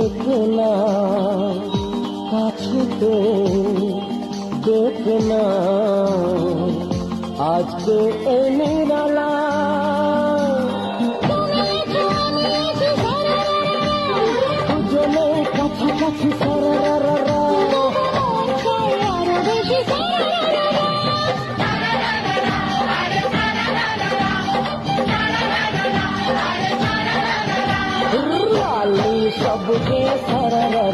দেখনা কাছেতে দেখনা আজকে এই নিরালা দুজনে কাছাকাছি সারারা सबके सरर